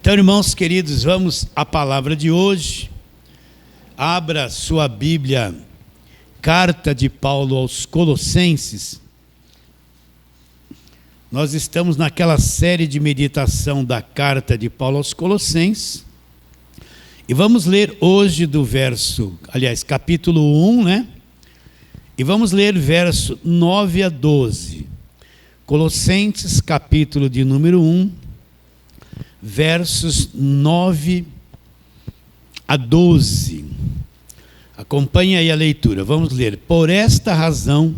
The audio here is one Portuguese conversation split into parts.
Então, irmãos queridos, vamos à palavra de hoje. Abra sua Bíblia, carta de Paulo aos Colossenses. Nós estamos naquela série de meditação da carta de Paulo aos Colossenses. E vamos ler hoje capítulo 1, né? E vamos ler verso 9 a 12. Colossenses, capítulo de número 1. Versos 9 a 12. Acompanhe aí a leitura. Vamos ler. Por esta razão,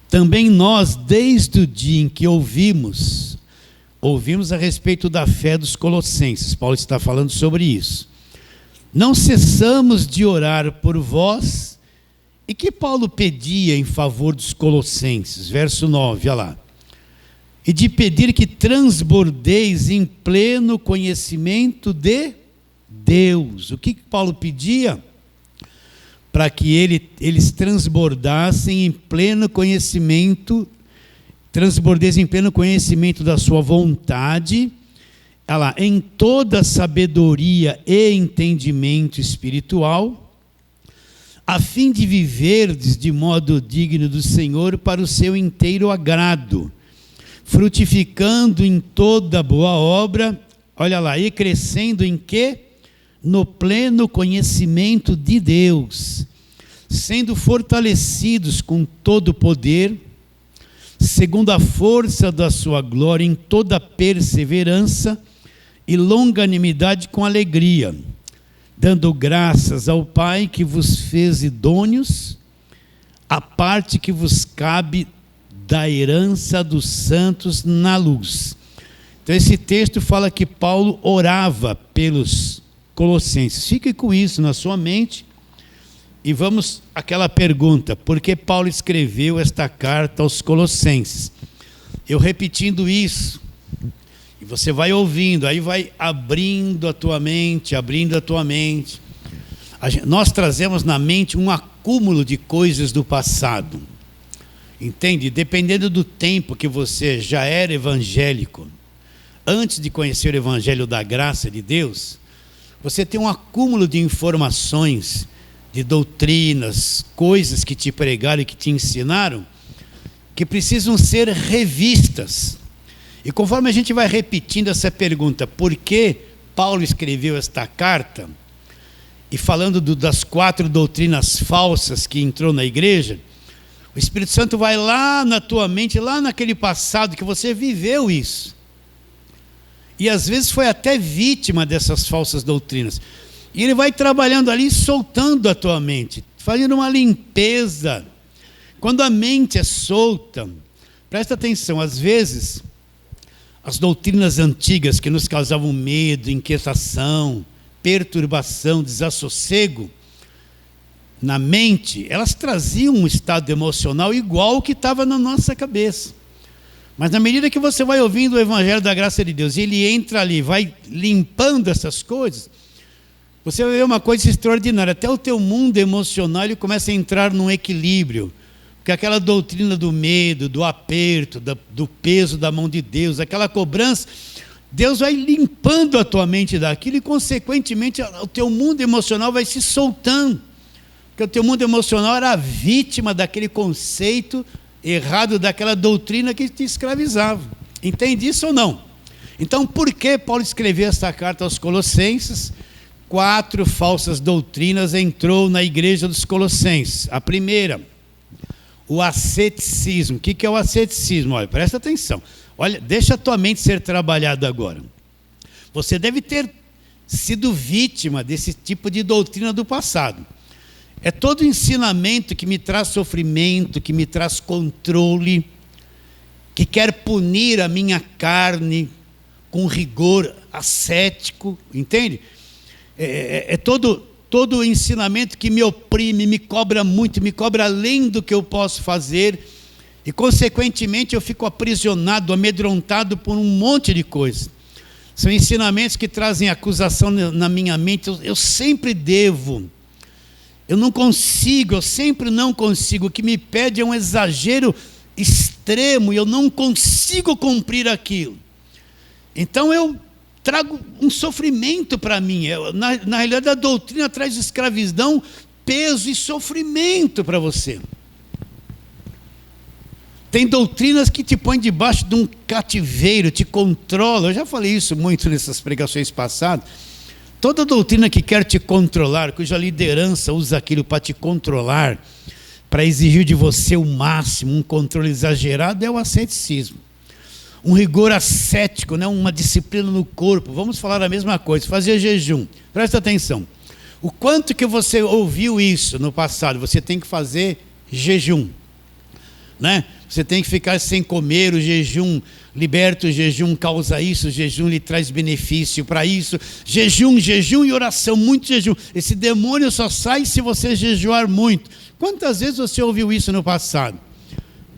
também nós, desde o dia em que ouvimos a respeito da fé dos colossenses, Paulo está falando sobre isso, não cessamos de orar por vós. E que Paulo pedia em favor dos colossenses? Verso 9, olha lá. E de pedir que transbordeis em pleno conhecimento de Deus. O que Paulo pedia? Para que eles transbordassem em pleno conhecimento, da sua vontade, em toda sabedoria e entendimento espiritual, a fim de viverdes de modo digno do Senhor para o seu inteiro agrado, frutificando em toda boa obra, e crescendo em quê? No pleno conhecimento de Deus, sendo fortalecidos com todo o poder, segundo a força da sua glória, em toda perseverança e longanimidade com alegria, dando graças ao Pai que vos fez idôneos, a parte que vos cabe da herança dos santos na luz. Então esse texto fala que Paulo orava pelos colossenses. Fique com isso na sua mente e vamos àquela pergunta: por que Paulo escreveu esta carta aos colossenses? Eu repetindo isso, e você vai ouvindo, aí vai abrindo a tua mente. Nós trazemos na mente um acúmulo de coisas do passado. Entende? Dependendo do tempo que você já era evangélico, antes de conhecer o evangelho da graça de Deus, você tem um acúmulo de informações, de doutrinas, coisas que te pregaram e que te ensinaram, que precisam ser revistas. E conforme a gente vai repetindo essa pergunta, por que Paulo escreveu esta carta, e falando das 4 doutrinas falsas que entrou na igreja, o Espírito Santo vai lá na tua mente, lá naquele passado que você viveu isso. E às vezes foi até vítima dessas falsas doutrinas. E ele vai trabalhando ali, soltando a tua mente, fazendo uma limpeza. Quando a mente é solta, presta atenção, às vezes, as doutrinas antigas que nos causavam medo, inquietação, perturbação, desassossego, na mente, elas traziam um estado emocional igual ao que estava na nossa cabeça. Mas na medida que você vai ouvindo o evangelho da graça de Deus, ele entra ali, vai limpando essas coisas, você vai ver uma coisa extraordinária. Até o teu mundo emocional ele começa a entrar num equilíbrio. Porque aquela doutrina do medo, do aperto, do peso da mão de Deus, aquela cobrança, Deus vai limpando a tua mente daquilo e consequentemente o teu mundo emocional vai se soltando. Porque o teu mundo emocional era vítima daquele conceito errado, daquela doutrina que te escravizava. Entende isso ou não? Então, por que Paulo escreveu esta carta aos Colossenses? 4 falsas doutrinas entrou na igreja dos Colossenses. A primeira, o asceticismo. O que é o asceticismo? Olha, presta atenção. Olha, deixa a tua mente ser trabalhada agora. Você deve ter sido vítima desse tipo de doutrina do passado. É todo ensinamento que me traz sofrimento, que me traz controle, que quer punir a minha carne com rigor ascético, entende? É todo ensinamento que me oprime, me cobra muito, me cobra além do que eu posso fazer, e consequentemente eu fico aprisionado, amedrontado por um monte de coisas. São ensinamentos que trazem acusação na minha mente. Eu sempre devo. Eu sempre não consigo. O que me pede é um exagero extremo e eu não consigo cumprir aquilo. Então eu trago um sofrimento para mim. Na realidade, a doutrina traz escravidão, peso e sofrimento para você. Tem doutrinas que te põem debaixo de um cativeiro, te controlam. Eu já falei isso muito nessas pregações passadas. Toda doutrina que quer te controlar, cuja liderança usa aquilo para te controlar, para exigir de você o máximo, um controle exagerado, é o asceticismo. Um rigor ascético, né? Uma disciplina no corpo. Vamos falar a mesma coisa, fazer jejum. Presta atenção. O quanto que você ouviu isso no passado, você tem que fazer jejum, né? Você tem que ficar sem comer, o jejum liberta, o jejum causa isso, o jejum lhe traz benefício para isso. Jejum e oração, muito jejum. Esse demônio só sai se você jejuar muito. Quantas vezes você ouviu isso no passado?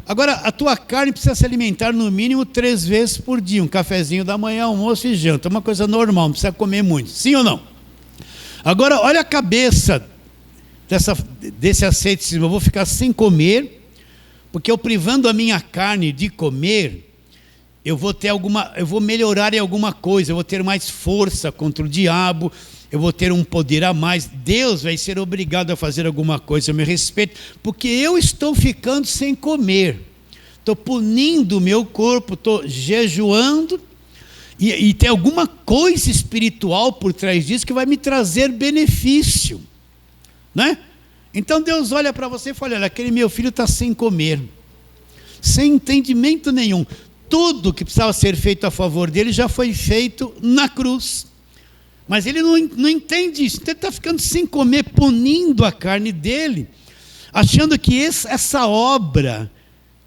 Agora, a tua carne precisa se alimentar no mínimo 3 vezes por dia. Um cafezinho da manhã, almoço e janta. É uma coisa normal, não precisa comer muito. Sim ou não? Agora, olha a cabeça desse asceticismo. Eu vou ficar sem comer, porque eu privando a minha carne de comer, eu vou melhorar em alguma coisa, eu vou ter mais força contra o diabo, eu vou ter um poder a mais. Deus vai ser obrigado a fazer alguma coisa a meu respeito, porque eu estou ficando sem comer, estou punindo o meu corpo, estou jejuando, e tem alguma coisa espiritual por trás disso que vai me trazer benefício, né? Então Deus olha para você e fala: olha, aquele meu filho está sem comer, sem entendimento nenhum. Tudo que precisava ser feito a favor dele já foi feito na cruz. Mas ele não entende isso. Então ele está ficando sem comer, punindo a carne dele, achando que essa obra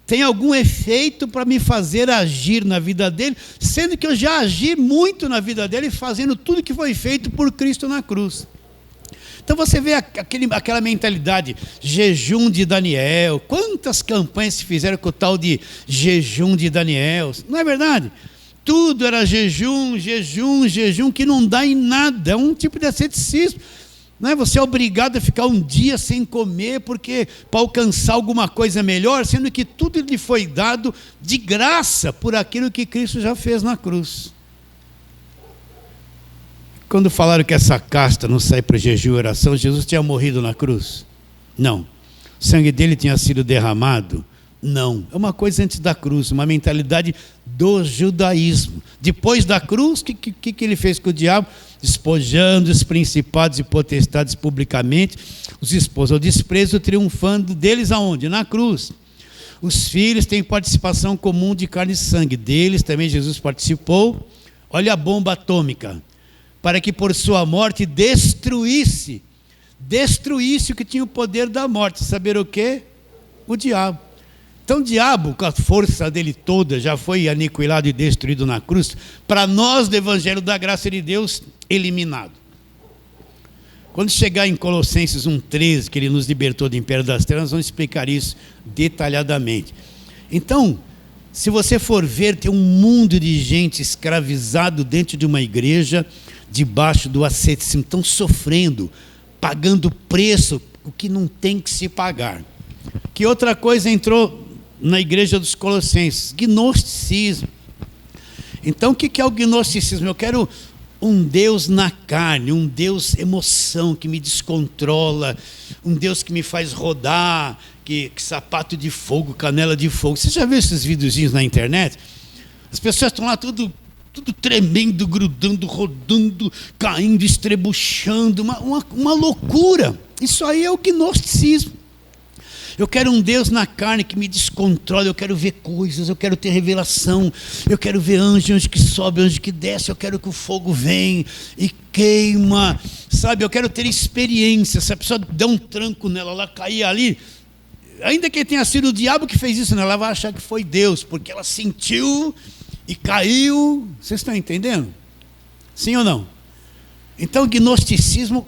tem algum efeito para me fazer agir na vida dele, sendo que eu já agi muito na vida dele, fazendo tudo que foi feito por Cristo na cruz. Então você vê aquela mentalidade, jejum de Daniel. Quantas campanhas se fizeram com o tal de jejum de Daniel? Não é verdade? Tudo era jejum, que não dá em nada. É um tipo de asceticismo. Não é? Você é obrigado a ficar um dia sem comer para alcançar alguma coisa melhor, sendo que tudo lhe foi dado de graça por aquilo que Cristo já fez na cruz. Quando falaram que essa casta não sai para jejum e oração, Jesus tinha morrido na cruz? Não. O sangue dele tinha sido derramado? Não. É uma coisa antes da cruz, uma mentalidade do judaísmo. Depois da cruz, o que ele fez com o diabo? Despojando os principados e potestades publicamente, os expôs ao desprezo, triunfando deles aonde? Na cruz. Os filhos têm participação comum de carne e sangue. Deles também Jesus participou. Olha a bomba atômica. Para que por sua morte destruísse o que tinha o poder da morte. Saber o quê? O diabo. Então o diabo, com a força dele toda, já foi aniquilado e destruído na cruz, para nós do Evangelho da Graça de Deus, eliminado. Quando chegar em Colossenses 1,13, que ele nos libertou do império das trevas, nós vamos explicar isso detalhadamente. Então, se você for ver, tem um mundo de gente escravizado dentro de uma igreja, debaixo do asceticismo, estão sofrendo, pagando preço, o que não tem que se pagar. Que outra coisa entrou na igreja dos Colossenses? Gnosticismo. Então o que é o gnosticismo? Eu quero um Deus na carne, um Deus emoção, que me descontrola, um Deus que me faz rodar, que sapato de fogo, canela de fogo. Você já viu esses videozinhos na internet? As pessoas estão lá tudo tremendo, grudando, rodando, caindo, estrebuchando, uma loucura. Isso aí é o gnosticismo. Eu quero um Deus na carne que me descontrole, eu quero ver coisas, eu quero ter revelação, eu quero ver anjo que sobe, anjo que desce, eu quero que o fogo venha e queima, sabe? Eu quero ter experiência. Se a pessoa der um tranco nela, ela cair ali, ainda que tenha sido o diabo que fez isso, ela vai achar que foi Deus, porque ela sentiu e caiu. Vocês estão entendendo? Sim ou não? Então o gnosticismo,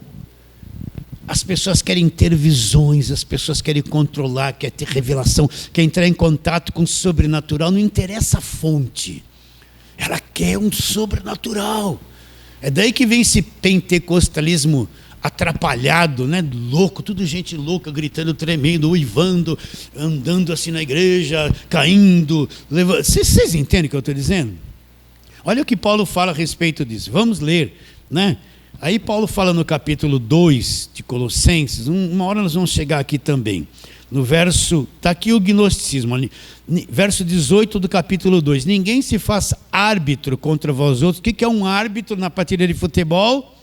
as pessoas querem ter visões, as pessoas querem controlar, querem ter revelação, querem entrar em contato com o sobrenatural. Não interessa a fonte, ela quer um sobrenatural. É daí que vem esse pentecostalismo atrapalhado, né? Louco, tudo gente louca, gritando, tremendo, uivando, andando assim na igreja, caindo, levando. Vocês entendem o que eu estou dizendo? Olha o que Paulo fala a respeito disso. Vamos ler, né? Aí Paulo fala no capítulo 2 de Colossenses, uma hora nós vamos chegar aqui também. No verso, está aqui o gnosticismo, verso 18 do capítulo 2. Ninguém se faça árbitro contra vós outros. O que é um árbitro na partida de futebol?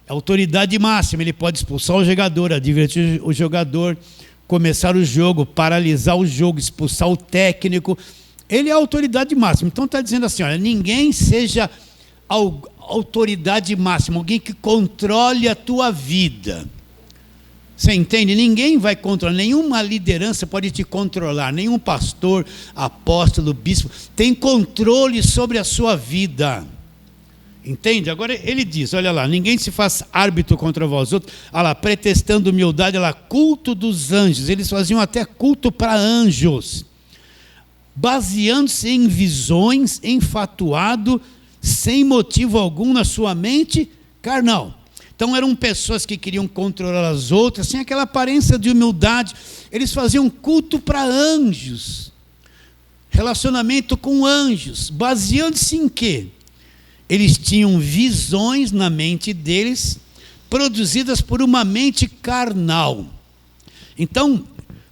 É autoridade máxima, ele pode expulsar o jogador, advertir o jogador, começar o jogo, paralisar o jogo, expulsar o técnico. Ele é a autoridade máxima. Então está dizendo assim, olha, ninguém seja autoridade máxima, alguém que controle a tua vida. Você entende? Ninguém vai controlar, nenhuma liderança pode te controlar, nenhum pastor, apóstolo, bispo tem controle sobre a sua vida. Entende? Agora ele diz, olha lá, ninguém se faz árbitro contra vós outros, olha lá, pretextando humildade, olha lá, culto dos anjos, eles faziam até culto para anjos, baseando-se em visões, enfatuado, sem motivo algum na sua mente carnal. Então eram pessoas que queriam controlar as outras, sem aquela aparência de humildade, eles faziam culto para anjos, relacionamento com anjos, baseando-se em quê? Eles tinham visões na mente deles, produzidas por uma mente carnal. Então,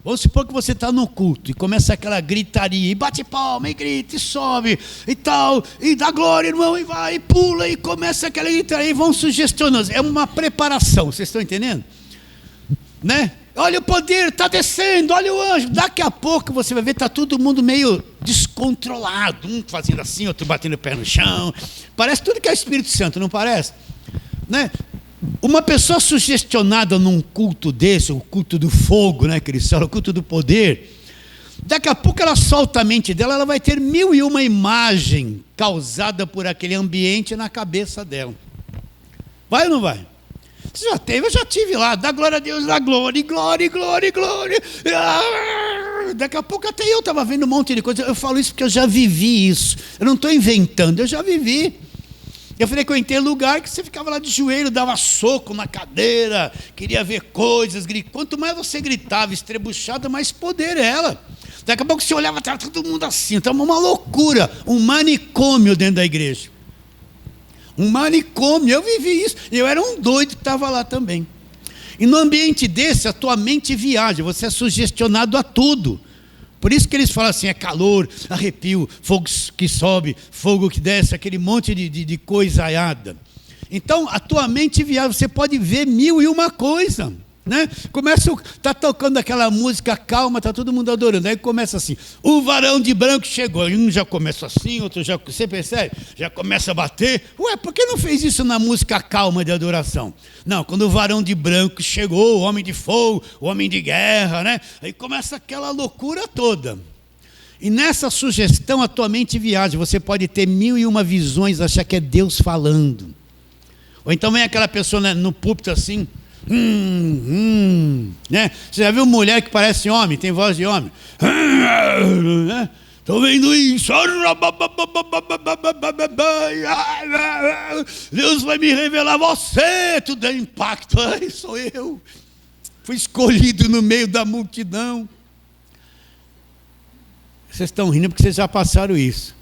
vamos supor que você está no culto e começa aquela gritaria, e bate palma, e grita, e sobe, e tal, e dá glória, irmão, e vai, e pula, e começa aquela gritaria, e vão sugestionando. É uma preparação, vocês estão entendendo? Né? Olha o poder, está descendo, olha o anjo. Daqui a pouco você vai ver, está todo mundo meio descontrolado, um fazendo assim, outro batendo o pé no chão. Parece tudo que é Espírito Santo, não parece? Né? Uma pessoa sugestionada num culto desse, o culto do fogo, né, que eles falam, o culto do poder, daqui a pouco ela solta a mente dela, ela vai ter 1001 imagem causada por aquele ambiente na cabeça dela. Vai ou não vai? Você já teve, eu já tive lá, dá glória a Deus, dá glória, glória, glória, glória. Daqui a pouco até eu estava vendo um monte de coisa. Eu falo isso porque eu já vivi isso. Eu não estou inventando, eu já vivi. Eu frequentei lugar que você ficava lá de joelho, dava soco na cadeira, queria ver coisas. Quanto mais você gritava, estrebuchada, mais poder ela. Daqui a pouco você olhava, estava todo mundo assim. Estava uma loucura, um manicômio dentro da igreja. Um manicômio, eu vivi isso. Eu era um doido que estava lá também. E no ambiente desse, a tua mente viaja, você é sugestionado a tudo. Por isso que eles falam assim, é calor, arrepio, fogo que sobe, fogo que desce, aquele monte de coisaiada. Então, a tua mente viaja, você pode ver 1001 coisa. Né? Está tocando aquela música calma, está todo mundo adorando. Aí começa assim, o varão de branco chegou. Um já começa assim, outro já, você percebe? Já começa a bater. Ué, por que não fez isso na música calma de adoração? Não, quando o varão de branco chegou, o homem de fogo, o homem de guerra, né? Aí começa aquela loucura toda. E nessa sugestão a tua mente viaja. Você pode ter 1001 visões, achar que é Deus falando. Ou então vem aquela pessoa, né, no púlpito assim, né? Você já viu mulher que parece homem, tem voz de homem? Estou vendo isso. Deus vai me revelar você. Tudo é impacto. Ai, sou eu. Fui escolhido no meio da multidão. Vocês estão rindo porque vocês já passaram isso.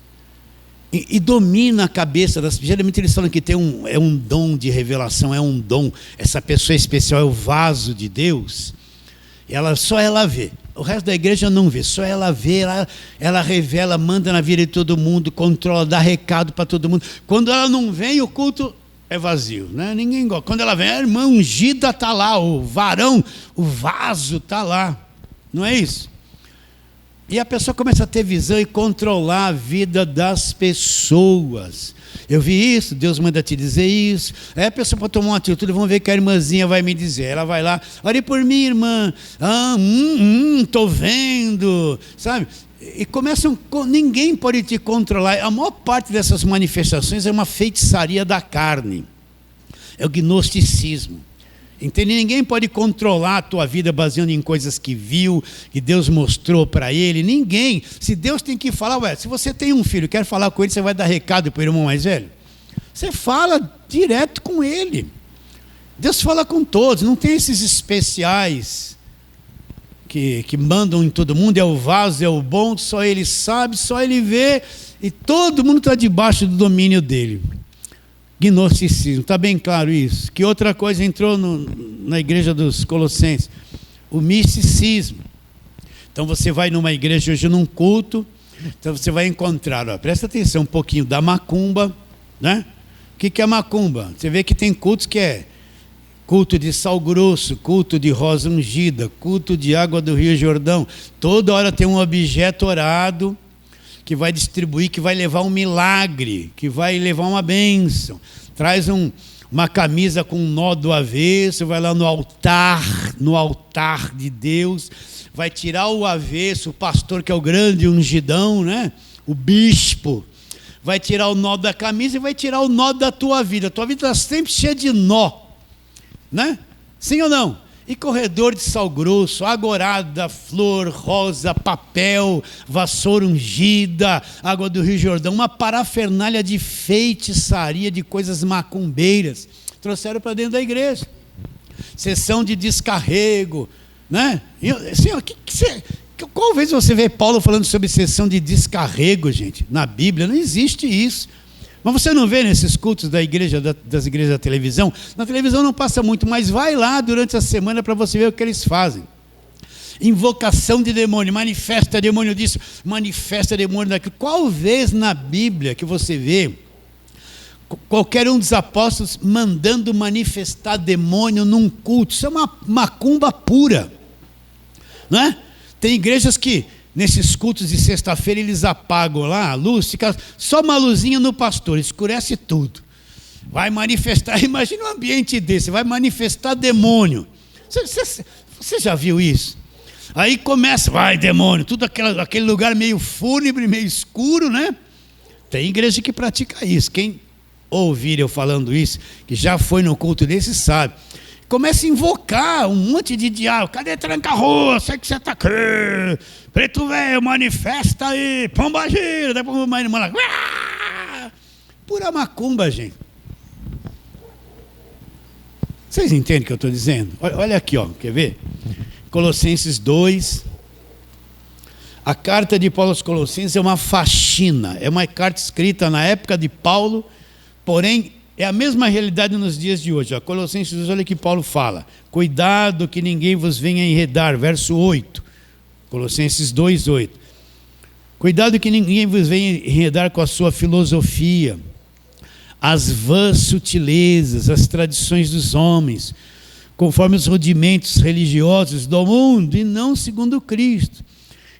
E domina a cabeça das pessoas. Geralmente eles falam que tem um dom de revelação, é um dom. Essa pessoa especial é o vaso de Deus. Só ela vê. O resto da igreja não vê. Só ela vê, ela revela, manda na vida de todo mundo, controla, dá recado para todo mundo. Quando ela não vem, o culto é vazio, né? Ninguém gosta. Quando ela vem, a irmã ungida está lá, o varão, o vaso está lá. Não é isso? E a pessoa começa a ter visão e controlar a vida das pessoas. Eu vi isso, Deus manda te dizer isso. Aí a pessoa pode tomar uma atitude, vamos ver que a irmãzinha vai me dizer. Ela vai lá, ore por mim, irmã. Estou vendo, sabe? E começam, ninguém pode te controlar. A maior parte dessas manifestações é uma feitiçaria da carne. É o gnosticismo. Entende? Ninguém pode controlar a tua vida baseando em coisas que viu, que Deus mostrou para ele. Ninguém. Se Deus tem que falar, se você tem um filho, quer falar com ele, você vai dar recado para o irmão mais velho? Você fala direto com ele. Deus fala com todos, não tem esses especiais que mandam em todo mundo, é o vaso, é o bom, só ele sabe, só ele vê, E todo mundo está debaixo do domínio dele. Gnosticismo, está bem claro isso. Que outra coisa entrou na igreja dos Colossenses? O misticismo. Então você vai numa igreja hoje num culto, então você vai encontrar, presta atenção um pouquinho, da macumba, né? O que é macumba? Você vê que tem cultos que é culto de sal grosso, culto de rosa ungida, culto de água do Rio Jordão. Toda hora tem um objeto orado que vai distribuir, que vai levar um milagre, que vai levar uma bênção. Traz uma camisa com um nó do avesso, vai lá no altar de Deus, vai tirar o avesso, o pastor que é o grande ungidão, né? O bispo, vai tirar o nó da camisa e vai tirar o nó da tua vida. A tua vida está sempre cheia de nó, né? Sim ou não? E corredor de sal grosso, agorada, flor, rosa, papel, vassoura ungida, água do Rio Jordão, uma parafernália de feitiçaria, de coisas macumbeiras, trouxeram para dentro da igreja. Sessão de descarrego, né? Qual vez você vê Paulo falando sobre sessão de descarrego, gente? Na Bíblia não existe isso. Mas você não vê nesses cultos das igrejas da televisão? Na televisão não passa muito, mas vai lá durante a semana para você ver o que eles fazem. Invocação de demônio, manifesta demônio disso, manifesta demônio daquilo. Qual vez na Bíblia que você vê qualquer um dos apóstolos mandando manifestar demônio num culto? Isso é uma macumba pura, não é? Tem igrejas que nesses cultos de sexta-feira eles apagam lá a luz, fica só uma luzinha no pastor, escurece tudo. Vai manifestar, imagina um ambiente desse, vai manifestar demônio. Você já viu isso? Aí começa, vai demônio, tudo aquele lugar meio fúnebre, meio escuro, né? Tem igreja que pratica isso. Quem ouvir eu falando isso, que já foi no culto desse, sabe. Começa a invocar um monte de diabo. Cadê tranca-rua? Sei que você está aqui. Preto velho, manifesta aí. Pomba gira. Depois uma irmã lá. Pura macumba, gente. Vocês entendem o que eu estou dizendo? Olha aqui, ó. Quer ver? Colossenses 2. A carta de Paulo aos Colossenses é uma faxina. É uma carta escrita na época de Paulo, porém é a mesma realidade nos dias de hoje. Colossenses 2, olha que Paulo fala. Cuidado que ninguém vos venha enredar. Verso 8. Colossenses 2, 8. Cuidado que ninguém vos venha enredar com a sua filosofia, as vãs sutilezas, as tradições dos homens, conforme os rudimentos religiosos do mundo e não segundo Cristo.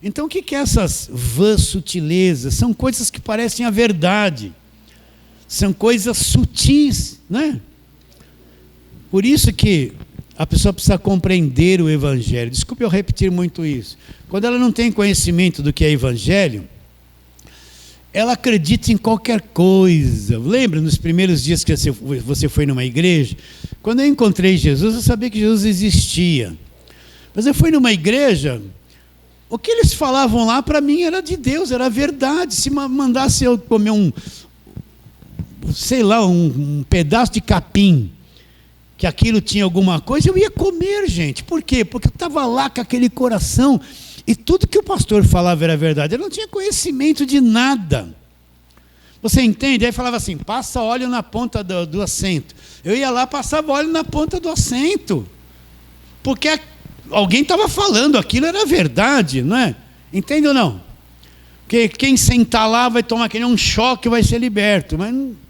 Então o que é essas vãs sutilezas? São coisas que parecem a verdade. São coisas sutis, né? Por isso que a pessoa precisa compreender o Evangelho. Desculpe eu repetir muito isso. Quando ela não tem conhecimento do que é Evangelho, ela acredita em qualquer coisa. Lembra nos primeiros dias que você foi numa igreja? Quando eu encontrei Jesus, eu sabia que Jesus existia. Mas eu fui numa igreja, o que eles falavam lá para mim era de Deus, era verdade. Se mandasse eu comer um pedaço de capim, que aquilo tinha alguma coisa, eu ia comer, gente. Por quê? Porque eu estava lá com aquele coração, e tudo que o pastor falava era verdade. Eu não tinha conhecimento de nada. Você entende? Aí falava assim, passa óleo na ponta do assento. Eu ia lá, passava óleo na ponta do assento, porque alguém estava falando, aquilo era verdade, não é? Entende ou não? Porque quem sentar lá vai tomar um choque e vai ser liberto, mas não.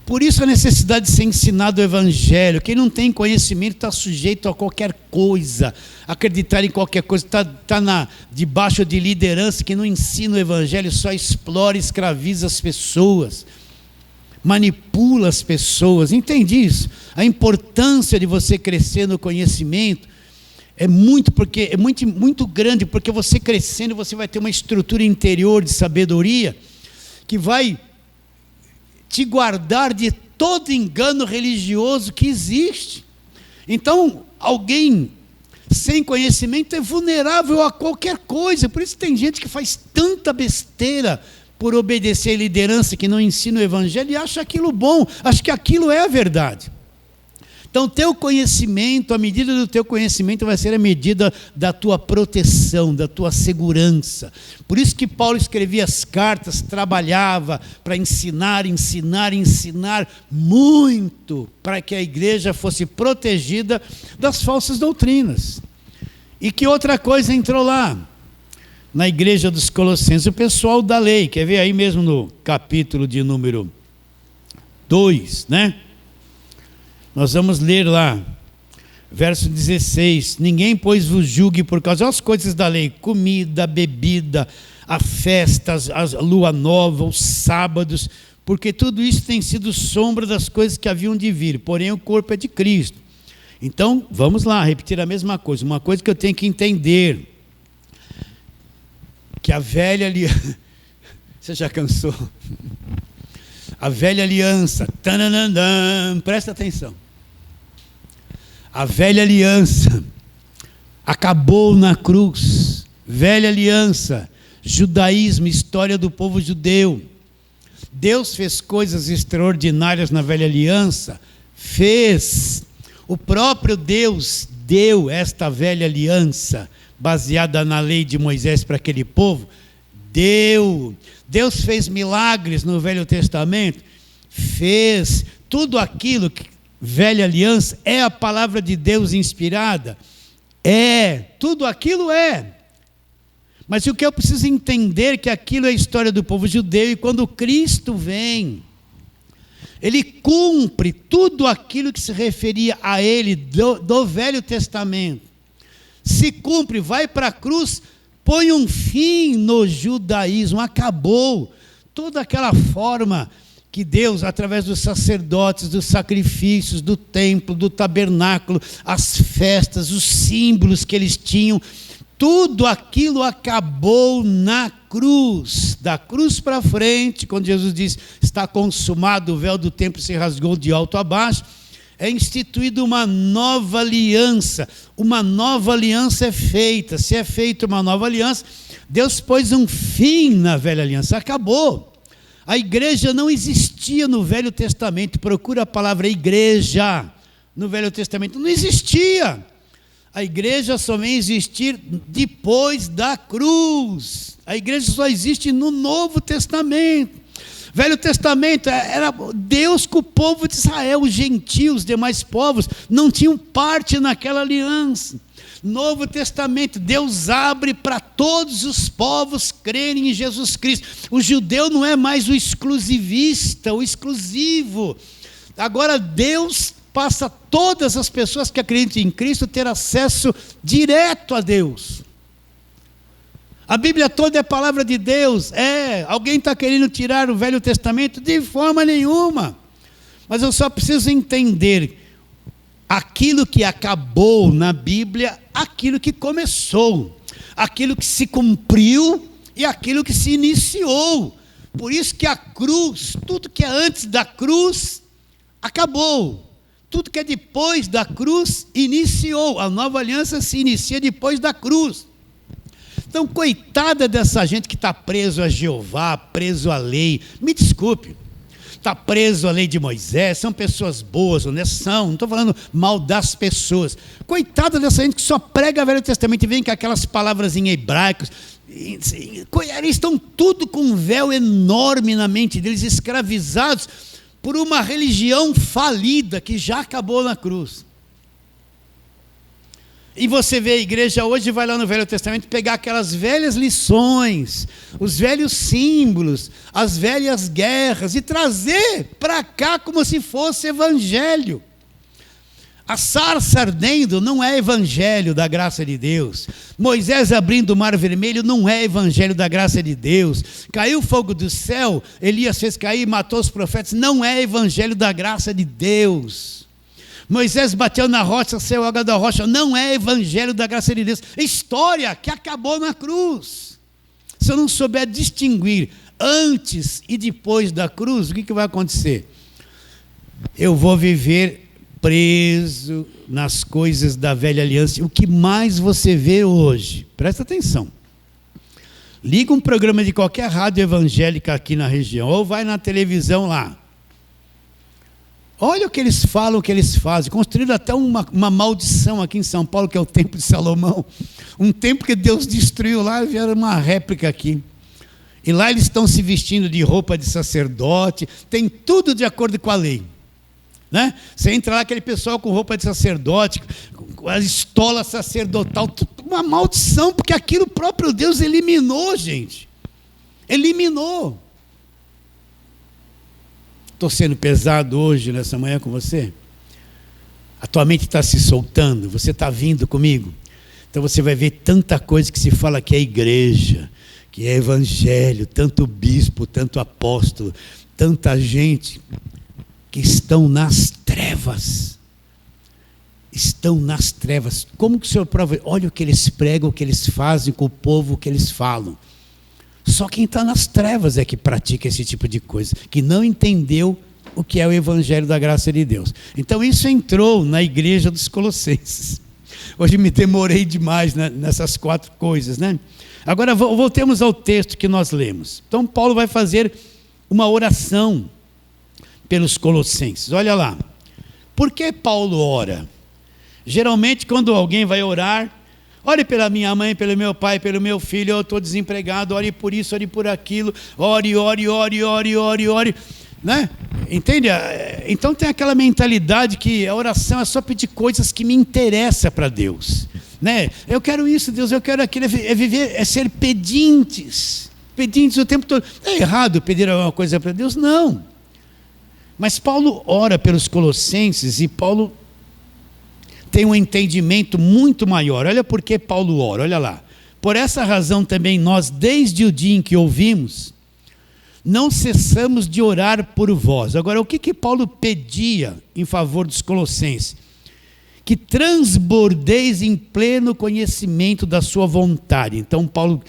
Por isso a necessidade de ser ensinado o Evangelho. Quem não tem conhecimento está sujeito a qualquer coisa, acreditar em qualquer coisa, está debaixo de liderança que não ensina o Evangelho, só explora e escraviza as pessoas, manipula as pessoas. Entende isso? A importância de você crescer no conhecimento é muito grande, porque você crescendo, você vai ter uma estrutura interior de sabedoria que vai te guardar de todo engano religioso que existe. Então, alguém sem conhecimento é vulnerável a qualquer coisa. Por isso tem gente que faz tanta besteira por obedecer a liderança que não ensina o Evangelho e acha aquilo bom, acha que aquilo é a verdade. Então, teu conhecimento, a medida do teu conhecimento vai ser a medida da tua proteção, da tua segurança. Por isso que Paulo escrevia as cartas, trabalhava para ensinar muito, para que a igreja fosse protegida das falsas doutrinas. E que outra coisa entrou lá? Na igreja dos Colossenses, o pessoal da lei, quer ver aí mesmo no capítulo de número 2, né? Nós vamos ler lá, verso 16: ninguém, pois, vos julgue por causa das coisas da lei, comida, bebida, a festas, a lua nova, os sábados, porque tudo isso tem sido sombra das coisas que haviam de vir, porém o corpo é de Cristo. Então, vamos lá, repetir a mesma coisa. Uma coisa que eu tenho que entender, que a velha aliança, você já cansou? A velha aliança, presta atenção. A velha aliança acabou na cruz. Velha aliança, judaísmo, história do povo judeu. Deus fez coisas extraordinárias na velha aliança, fez. O próprio Deus deu esta velha aliança, baseada na lei de Moisés para aquele povo. Deus fez milagres no Velho Testamento, fez tudo aquilo que velha aliança é a palavra de Deus inspirada, tudo aquilo é. Mas o que eu preciso entender é que aquilo é a história do povo judeu, e quando Cristo vem, ele cumpre tudo aquilo que se referia a ele do Velho Testamento. Se cumpre, vai para a cruz, põe um fim no judaísmo, acabou toda aquela forma que Deus, através dos sacerdotes, dos sacrifícios, do templo, do tabernáculo, as festas, os símbolos que eles tinham, tudo aquilo acabou na cruz. Da cruz para frente, quando Jesus diz, está consumado, o véu do templo se rasgou de alto a baixo, é instituída uma nova aliança. Uma nova aliança é feita. Se é feita uma nova aliança, Deus pôs um fim na velha aliança. Acabou. A igreja não existia no Velho Testamento. Procura a palavra igreja no Velho Testamento. Não existia. A igreja só vem existir depois da cruz. A igreja só existe no Novo Testamento. Velho Testamento era Deus com o povo de Israel, os gentios, os demais povos não tinham parte naquela aliança. Novo Testamento, Deus abre para todos os povos crerem em Jesus Cristo. O judeu não é mais o exclusivista, o exclusivo. Agora Deus passa todas as pessoas que acreditam em Cristo a ter acesso direto a Deus. A Bíblia toda é palavra de Deus. Alguém está querendo tirar o Velho Testamento? De forma nenhuma. Mas eu só preciso entender aquilo que acabou na Bíblia, aquilo que começou, aquilo que se cumpriu e aquilo que se iniciou. Por isso que a cruz, tudo que é antes da cruz, acabou. Tudo que é depois da cruz, iniciou. A nova aliança se inicia depois da cruz. Então, coitada dessa gente que está preso a Jeová, preso à lei. Me desculpe, está preso à lei de Moisés, são pessoas boas, honestas, não estou falando mal das pessoas. Coitada dessa gente que só prega o Velho Testamento e vem com aquelas palavras em hebraico. Eles estão tudo com um véu enorme na mente deles, escravizados por uma religião falida que já acabou na cruz. E você vê a igreja hoje, vai lá no Velho Testamento pegar aquelas velhas lições, os velhos símbolos, as velhas guerras e trazer para cá como se fosse evangelho. A sarça ardendo não é evangelho da graça de Deus. Moisés abrindo o mar vermelho não é evangelho da graça de Deus. Caiu fogo do céu, Elias fez cair e matou os profetas, não é evangelho da graça de Deus. Moisés bateu na rocha, saiu água da rocha, não é evangelho da graça de Deus. História que acabou na cruz. Se eu não souber distinguir antes e depois da cruz, o que vai acontecer? Eu vou viver preso nas coisas da velha aliança. O que mais você vê hoje, presta atenção, liga um programa de qualquer rádio evangélica aqui na região, ou vai na televisão lá, Olha o que eles falam, o que eles fazem. Construíram até uma maldição aqui em São Paulo, que é o Templo de Salomão. Um templo que Deus destruiu lá, vieram uma réplica aqui. E lá eles estão se vestindo de roupa de sacerdote, tem tudo de acordo com a lei. Né? Você entra lá, aquele pessoal com roupa de sacerdote, com a estola sacerdotal, uma maldição, porque aquilo o próprio Deus eliminou, gente. Eliminou. Estou sendo pesado hoje, nessa manhã com você? A tua mente está se soltando, você está vindo comigo? Então você vai ver tanta coisa que se fala que é igreja, que é evangelho, tanto bispo, tanto apóstolo, tanta gente que estão nas trevas. Estão nas trevas. Como que o Senhor prova? Olha o que eles pregam, o que eles fazem com o povo, o que eles falam. Só quem está nas trevas é que pratica esse tipo de coisa, que não entendeu o que é o evangelho da graça de Deus. Então isso entrou na igreja dos Colossenses. Hoje me demorei demais nessas 4 coisas, né? Agora voltemos ao texto que nós lemos. Então Paulo vai fazer uma oração pelos Colossenses. Olha lá. Por que Paulo ora? Geralmente quando alguém vai orar, ore pela minha mãe, pelo meu pai, pelo meu filho, eu estou desempregado, ore por isso, ore por aquilo, ore, né? Entende? Então tem aquela mentalidade que a oração é só pedir coisas que me interessam para Deus, né? Eu quero isso, Deus, eu quero aquilo, é ser pedintes o tempo todo. É errado pedir alguma coisa para Deus? Não. Mas Paulo ora pelos Colossenses e Paulo tem um entendimento muito maior. Olha por que Paulo ora, olha lá. Por essa razão também nós, desde o dia em que ouvimos, não cessamos de orar por vós. Agora, o que Paulo pedia em favor dos Colossenses? Que transbordeis em pleno conhecimento da sua vontade. Então Paulo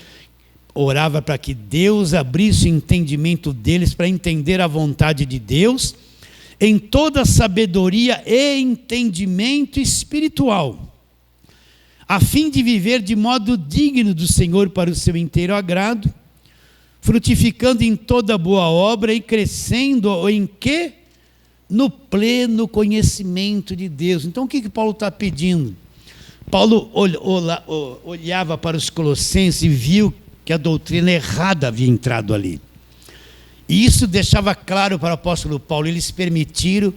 orava para que Deus abrisse o entendimento deles para entender a vontade de Deus, em toda sabedoria e entendimento espiritual, a fim de viver de modo digno do Senhor para o seu inteiro agrado, frutificando em toda boa obra e crescendo em quê? No pleno conhecimento de Deus. Então o que Paulo está pedindo? Paulo olhava para os Colossenses e viu que a doutrina errada havia entrado ali. E isso deixava claro para o apóstolo Paulo. Eles permitiram,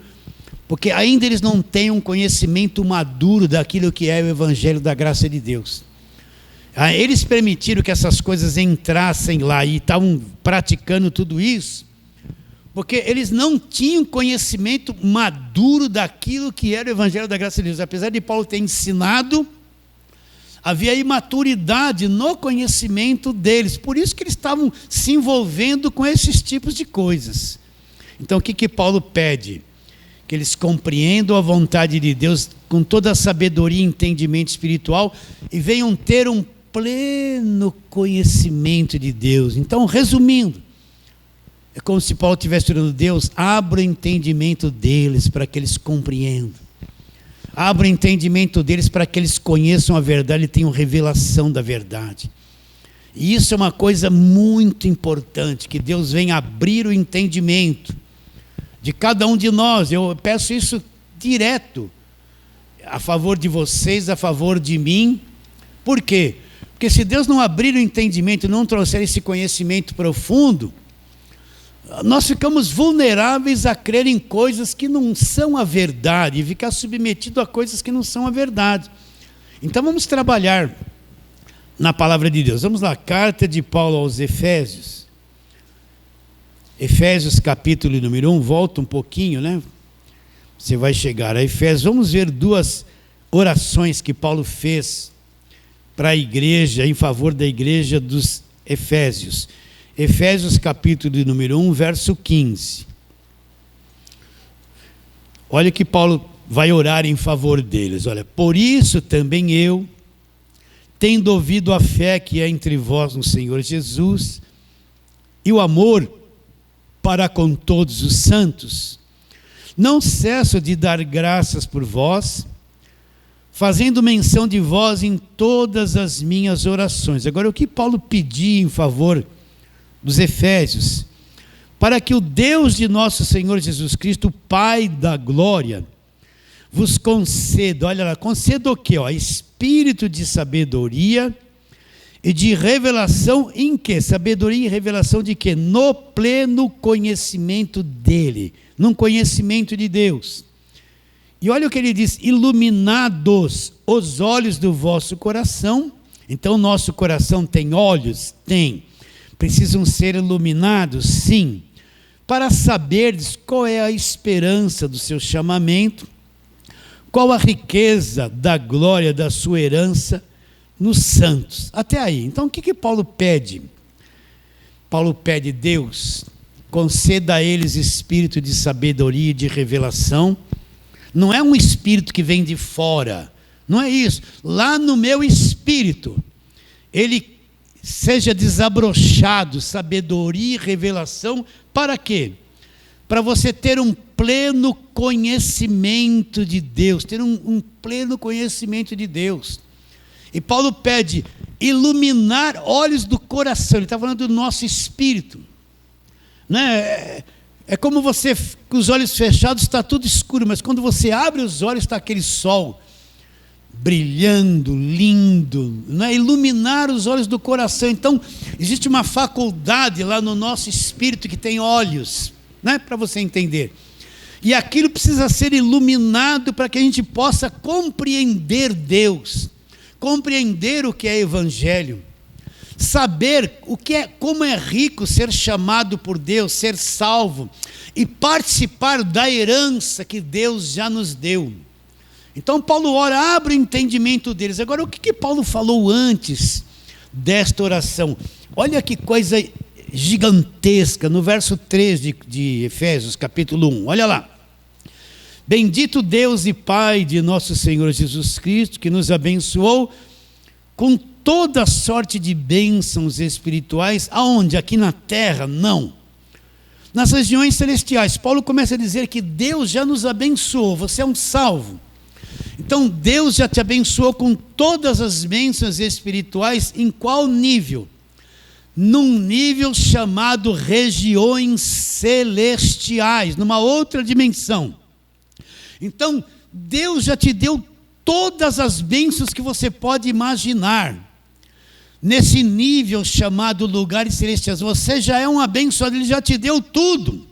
porque ainda eles não têm um conhecimento maduro daquilo que é o evangelho da graça de Deus. Eles permitiram que essas coisas entrassem lá e estavam praticando tudo isso, porque eles não tinham conhecimento maduro daquilo que era o evangelho da graça de Deus. Apesar de Paulo ter ensinado, havia imaturidade no conhecimento deles, por isso que eles estavam se envolvendo com esses tipos de coisas. Então o que Paulo pede? Que eles compreendam a vontade de Deus com toda a sabedoria e entendimento espiritual e venham ter um pleno conhecimento de Deus. Então, resumindo, é como se Paulo estivesse orando: Deus, abra o entendimento deles para que eles compreendam. Abra o entendimento deles para que eles conheçam a verdade e tenham revelação da verdade. E isso é uma coisa muito importante, que Deus venha abrir o entendimento de cada um de nós. Eu peço isso direto, a favor de vocês, a favor de mim. Por quê? Porque se Deus não abrir o entendimento, não trouxer esse conhecimento profundo, nós ficamos vulneráveis a crer em coisas que não são a verdade e ficar submetido a coisas que não são a verdade. Então vamos trabalhar na palavra de Deus. Vamos lá, carta de Paulo aos Efésios. Efésios capítulo número 1, volta um pouquinho, né? Você vai chegar a Efésios. Vamos ver 2 orações que Paulo fez para a igreja, em favor da igreja dos Efésios. Efésios capítulo número 1, verso 15. Olha que Paulo vai orar em favor deles. Olha, por isso também eu, tendo ouvido a fé que é entre vós no Senhor Jesus, e o amor para com todos os santos, não cesso de dar graças por vós, fazendo menção de vós em todas as minhas orações. Agora, o que Paulo pedia em favor dos Efésios? para que o Deus de nosso Senhor Jesus Cristo, o Pai da glória, vos conceda, olha lá, conceda o quê? Espírito de sabedoria e de revelação em quê? Sabedoria e revelação de quê? No pleno conhecimento dele, num conhecimento de Deus. E olha o que ele diz: iluminados os olhos do vosso coração. Então nosso coração tem olhos? Tem. Precisam ser iluminados? Sim. Para saberdes qual é a esperança do seu chamamento, qual a riqueza da glória da sua herança nos santos. Até aí. Então o que Paulo pede? Paulo pede: Deus, conceda a eles espírito de sabedoria e de revelação. Não é um espírito que vem de fora, não é isso. Lá no meu espírito, ele seja desabrochado, sabedoria e revelação, para quê? Para você ter um pleno conhecimento de Deus, ter um pleno conhecimento de Deus. E Paulo pede iluminar olhos do coração, ele está falando do nosso espírito, né? É como você, com os olhos fechados está tudo escuro, mas quando você abre os olhos está aquele sol brilhando, lindo, né? Iluminar os olhos do coração. Então existe uma faculdade lá no nosso espírito que tem olhos, né? Para você entender, e aquilo precisa ser iluminado para que a gente possa compreender Deus, compreender o que é evangelho, saber o que é, como é rico ser chamado por Deus, ser salvo e participar da herança que Deus já nos deu. Então Paulo ora, abre o entendimento deles. Agora, o que Paulo falou antes desta oração? Olha que coisa gigantesca, no verso 3 de Efésios, capítulo 1, olha lá. Bendito Deus e Pai de nosso Senhor Jesus Cristo, que nos abençoou com toda sorte de bênçãos espirituais. Aonde? Aqui na terra? Não. Nas regiões celestiais. Paulo começa a dizer que Deus já nos abençoou, você é um salvo. Então Deus já te abençoou com todas as bênçãos espirituais. Em qual nível? Num nível chamado regiões celestiais, numa outra dimensão. Então Deus já te deu todas as bênçãos que você pode imaginar. Nesse nível chamado lugares celestiais, você já é um abençoado, ele já te deu tudo.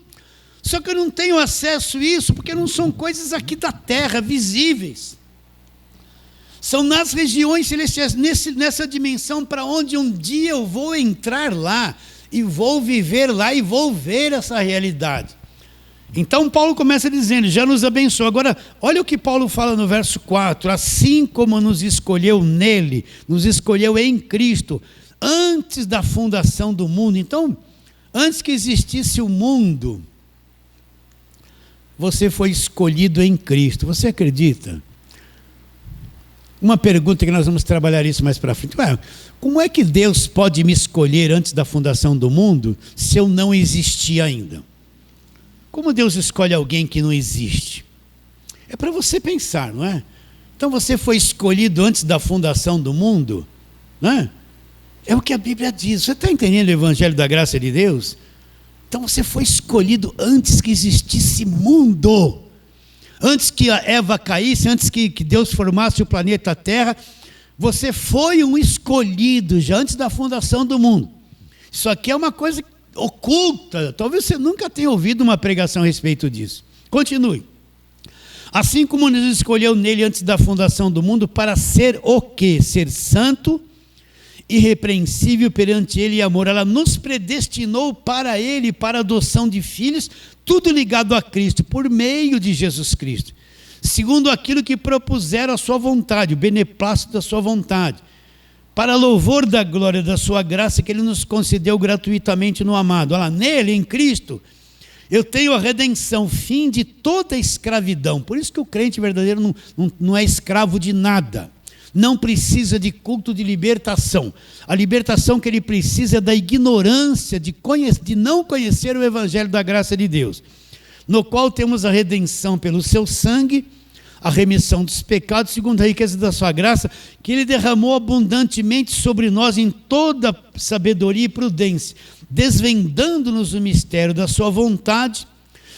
Só que eu não tenho acesso a isso, porque não são coisas aqui da terra, visíveis. São nas regiões celestiais, nessa dimensão para onde um dia eu vou entrar lá, e vou viver lá, e vou ver essa realidade. Então Paulo começa dizendo, já nos abençoou. Agora, olha o que Paulo fala no verso 4, assim como nos escolheu nele, nos escolheu em Cristo, antes da fundação do mundo. Então, antes que existisse o mundo, você foi escolhido em Cristo. Você acredita? Uma pergunta que nós vamos trabalhar isso mais para frente. Como é que Deus pode me escolher antes da fundação do mundo, se eu não existia ainda? Como Deus escolhe alguém que não existe? É para você pensar, não é? Então você foi escolhido antes da fundação do mundo, não é? É o que a Bíblia diz. Você está entendendo o Evangelho da graça de Deus? Então você foi escolhido antes que existisse mundo. Antes que a Eva caísse, antes que Deus formasse o planeta Terra, você foi um escolhido já antes da fundação do mundo. Isso aqui é uma coisa oculta, talvez você nunca tenha ouvido uma pregação a respeito disso. Continue. Assim como nos escolheu nele antes da fundação do mundo, para ser o quê? Ser santo, irrepreensível perante ele e amor. Ela nos predestinou para ele, para a adoção de filhos, tudo ligado a Cristo, por meio de Jesus Cristo, segundo aquilo que propuseram a sua vontade, o beneplácito da sua vontade, para louvor da glória da sua graça que ele nos concedeu gratuitamente no amado. Olha lá, nele, em Cristo, eu tenho a redenção, fim de toda a escravidão. Por isso que o crente verdadeiro não é escravo de nada. Não precisa de culto de libertação. A libertação que ele precisa é da ignorância, de não conhecer o Evangelho da graça de Deus, no qual temos a redenção pelo seu sangue, a remissão dos pecados, segundo a riqueza da sua graça, que ele derramou abundantemente sobre nós em toda sabedoria e prudência. desvendando-nos o mistério da sua vontade,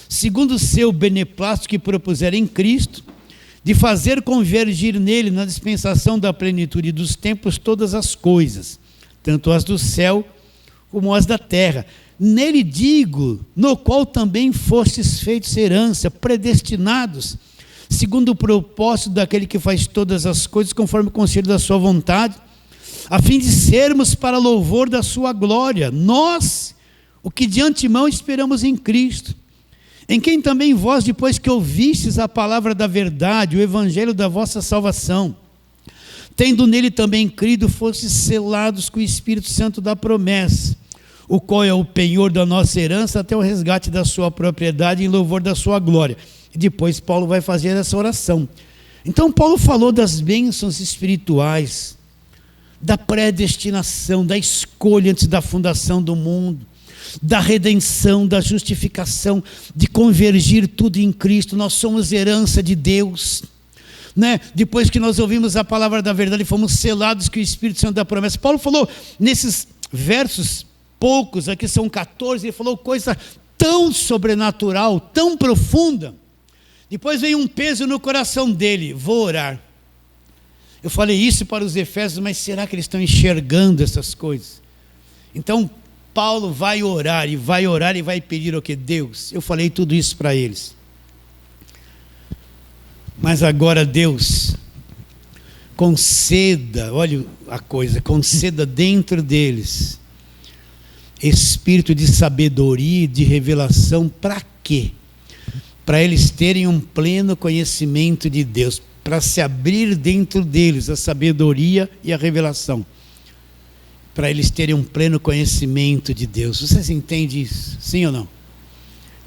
segundo o seu beneplácito que propusera em Cristo, de fazer convergir nele, na dispensação da plenitude dos tempos, todas as coisas, tanto as do céu como as da terra. Nele digo, no qual também fostes feitos herança, predestinados, segundo o propósito daquele que faz todas as coisas, conforme o conselho da sua vontade, a fim de sermos para louvor da sua glória, nós, o que de antemão esperamos em Cristo, em quem também vós, depois que ouvistes a palavra da verdade, o evangelho da vossa salvação, tendo nele também crido, fostes selados com o Espírito Santo da promessa, o qual é o penhor da nossa herança até o resgate da sua propriedade em louvor da sua glória. E depois Paulo vai fazer essa oração. Então Paulo falou das bênçãos espirituais, da predestinação, da escolha antes da fundação do mundo, da redenção, da justificação, de convergir tudo em Cristo. Nós somos herança de Deus, né? Depois que nós ouvimos a palavra da verdade, fomos selados com o Espírito Santo da promessa. Paulo falou nesses versos, poucos, aqui são 14, ele falou coisa tão sobrenatural, tão profunda. Depois veio um peso no coração dele: vou orar. Eu falei isso para os Efésios, mas será que eles estão enxergando essas coisas? Então Paulo vai orar e vai pedir o que? Deus, eu falei tudo isso para eles, mas agora Deus conceda, olha a coisa, conceda dentro deles espírito de sabedoria e de revelação. Para quê? Para eles terem um pleno conhecimento de Deus, para se abrir dentro deles a sabedoria e a revelação, para eles terem um pleno conhecimento de Deus. Vocês entendem isso? Sim ou não?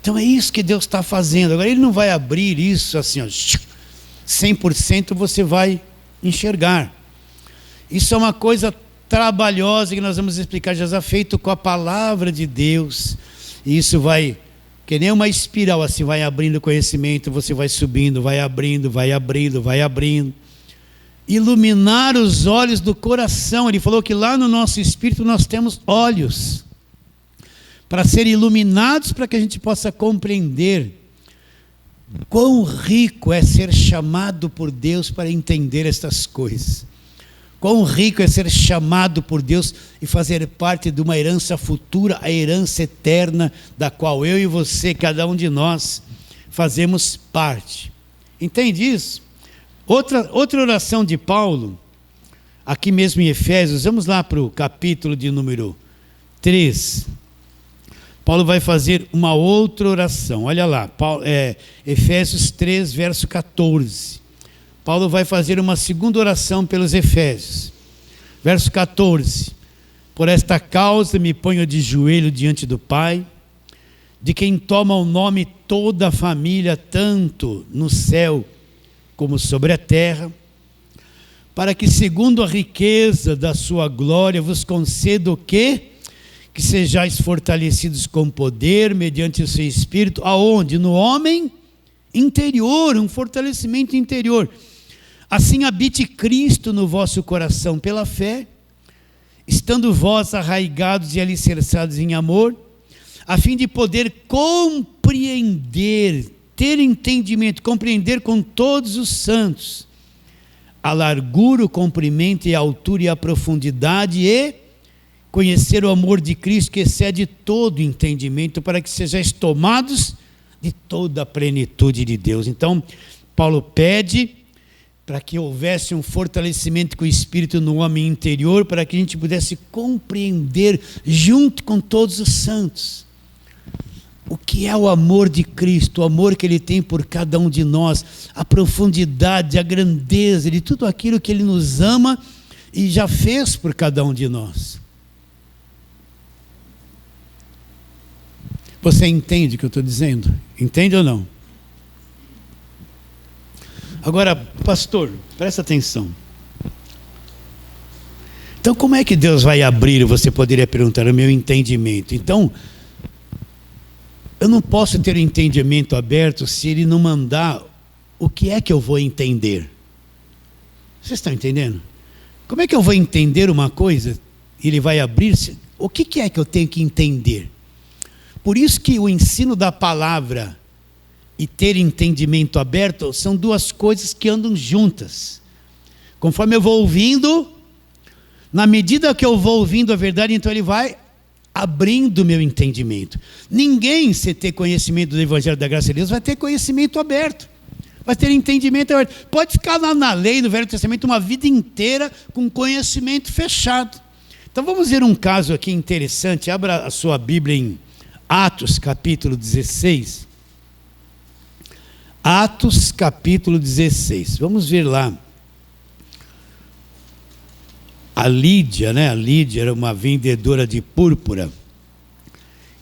Então é isso que Deus está fazendo. Agora Ele não vai abrir isso assim, ó, 100% você vai enxergar. Isso é uma coisa trabalhosa que nós vamos explicar, já feito com a palavra de Deus. E isso vai, que nem uma espiral assim, vai abrindo conhecimento, você vai subindo, vai abrindo, vai abrindo, vai abrindo. Iluminar os olhos do coração. Ele falou que lá no nosso espírito nós temos olhos para serem iluminados, para que a gente possa compreender quão rico é ser chamado por Deus para entender estas coisas. Quão rico é ser chamado por Deus e fazer parte de uma herança futura, a herança eterna, da qual eu e você, cada um de nós, fazemos parte. Entende isso? Outra oração de Paulo, aqui mesmo em Efésios, vamos lá para o capítulo de número 3. Paulo vai fazer uma outra oração, olha lá, Efésios 3, verso 14. Paulo vai fazer uma segunda oração pelos Efésios. Verso 14. Por esta causa me ponho de joelho diante do Pai, de quem toma o nome toda a família, tanto no céu como sobre a terra, para que segundo a riqueza da sua glória vos conceda o quê? Que sejais fortalecidos com poder, mediante o seu Espírito, aonde? No homem interior, um fortalecimento interior. Assim habite Cristo no vosso coração pela fé, estando vós arraigados e alicerçados em amor, a fim de poder compreender, ter entendimento, compreender com todos os santos, a largura, o comprimento e a altura e a profundidade, e conhecer o amor de Cristo que excede todo entendimento, para que sejais tomados de toda a plenitude de Deus. Então, Paulo pede para que houvesse um fortalecimento com o Espírito no homem interior, para que a gente pudesse compreender, junto com todos os santos, o que é o amor de Cristo, o amor que Ele tem por cada um de nós, a profundidade, a grandeza de tudo aquilo que Ele nos ama e já fez por cada um de nós. Você entende o que eu estou dizendo? Entende ou não? Agora, pastor, presta atenção. Então, como é que Deus vai abrir? Você poderia perguntar, o meu entendimento. Então, eu não posso ter o entendimento aberto se Ele não mandar o que é que eu vou entender. Vocês estão entendendo? Como é que eu vou entender uma coisa e Ele vai abrir? O que é que eu tenho que entender? Por isso que o ensino da palavra e ter entendimento aberto são duas coisas que andam juntas. Conforme eu vou ouvindo, na medida que eu vou ouvindo a verdade, então ele vai abrindo o meu entendimento. Ninguém, se ter conhecimento do Evangelho da Graça de Deus, vai ter conhecimento aberto. Vai ter entendimento aberto. Pode ficar lá na lei, no Velho Testamento, uma vida inteira com conhecimento fechado. Então vamos ver um caso aqui interessante. Abra a sua Bíblia em Atos capítulo 16. Atos capítulo 16. Vamos ver lá. A Lídia, né? A Lídia era uma vendedora de púrpura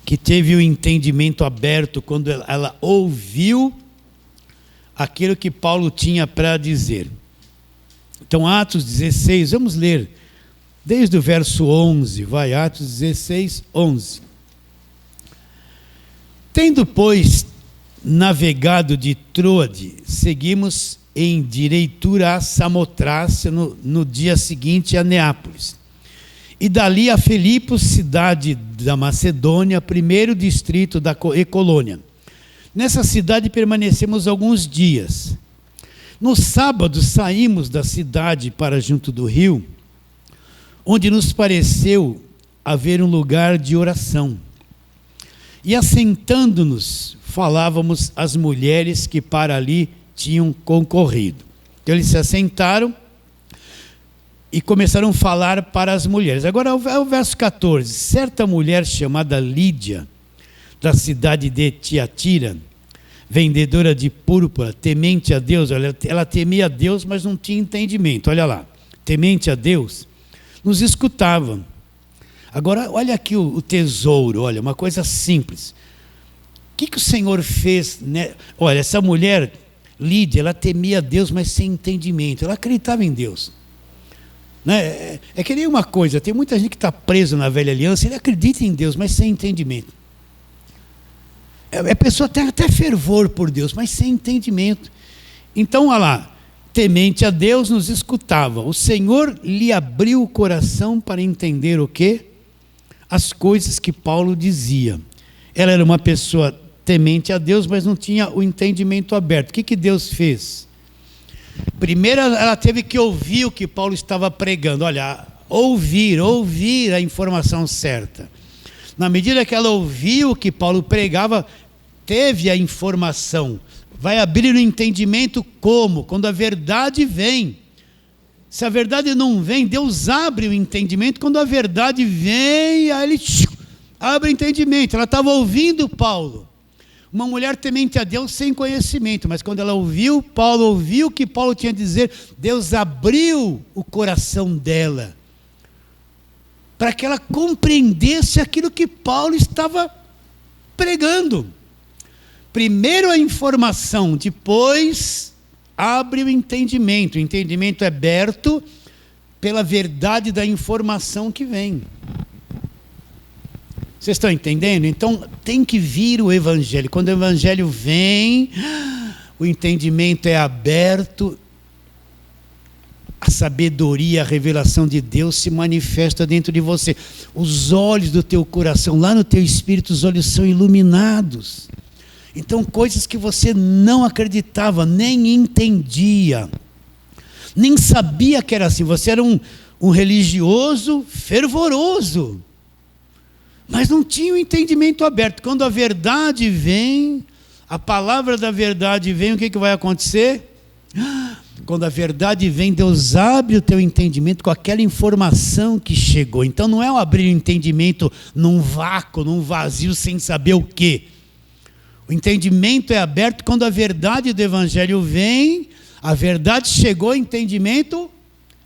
que teve o entendimento aberto quando ela ouviu aquilo que Paulo tinha para dizer. Então, Atos 16, vamos ler desde o verso 11, vai, Atos 16, 11. Tendo, pois, navegado de Troade, seguimos em direitura a Samotrácia, no dia seguinte a Neápolis. E dali a Filipos, cidade da Macedônia, primeiro distrito e colônia. Nessa cidade permanecemos alguns dias. No sábado saímos da cidade para junto do rio, onde nos pareceu haver um lugar de oração. E assentando-nos, falávamos às mulheres que para ali tinham concorrido. Então eles se assentaram e começaram a falar para as mulheres. Agora o verso 14. Certa mulher chamada Lídia, da cidade de Tiatira, vendedora de púrpura, temente a Deus, ela temia a Deus, mas não tinha entendimento, olha lá, temente a Deus, nos escutava. Agora olha aqui o tesouro, olha, uma coisa simples. O que o Senhor fez, né? Olha, essa mulher Lídia, ela temia a Deus, mas sem entendimento, ela acreditava em Deus. Né? É que nem uma coisa, tem muita gente que está presa na velha aliança, ele acredita em Deus, mas sem entendimento. A pessoa tem até fervor por Deus, mas sem entendimento. Então, olha lá, temente a Deus, nos escutava. O Senhor lhe abriu o coração para entender o quê? As coisas que Paulo dizia. Ela era uma pessoa temente a Deus, mas não tinha o entendimento aberto. O que Deus fez? Primeiro ela teve que ouvir o que Paulo estava pregando. Olha, ouvir a informação certa. Na medida que ela ouviu o que Paulo pregava, teve a informação. Vai abrir o entendimento como? Quando a verdade vem. Se a verdade não vem, Deus abre o entendimento. Quando a verdade vem, aí ele abre o entendimento. Ela estava ouvindo Paulo. Uma mulher temente a Deus sem conhecimento, mas quando ela ouviu Paulo, ouviu o que Paulo tinha a dizer, Deus abriu o coração dela, para que ela compreendesse aquilo que Paulo estava pregando. Primeiro a informação, depois abre o entendimento. O entendimento é aberto pela verdade da informação que vem. Vocês estão entendendo? Então tem que vir o Evangelho. Quando o Evangelho vem, o entendimento é aberto, a sabedoria, a revelação de Deus se manifesta dentro de você. Os olhos do teu coração, lá no teu espírito, os olhos são iluminados. Então coisas que você não acreditava, nem entendia, nem sabia que era assim. Você era um religioso fervoroso, mas não tinha o entendimento aberto. Quando a verdade vem, a palavra da verdade vem, o que vai acontecer? Quando a verdade vem, Deus abre o teu entendimento com aquela informação que chegou. Então não é o abrir o entendimento num vácuo, num vazio, sem saber o quê. O entendimento é aberto quando a verdade do Evangelho vem, a verdade chegou, o entendimento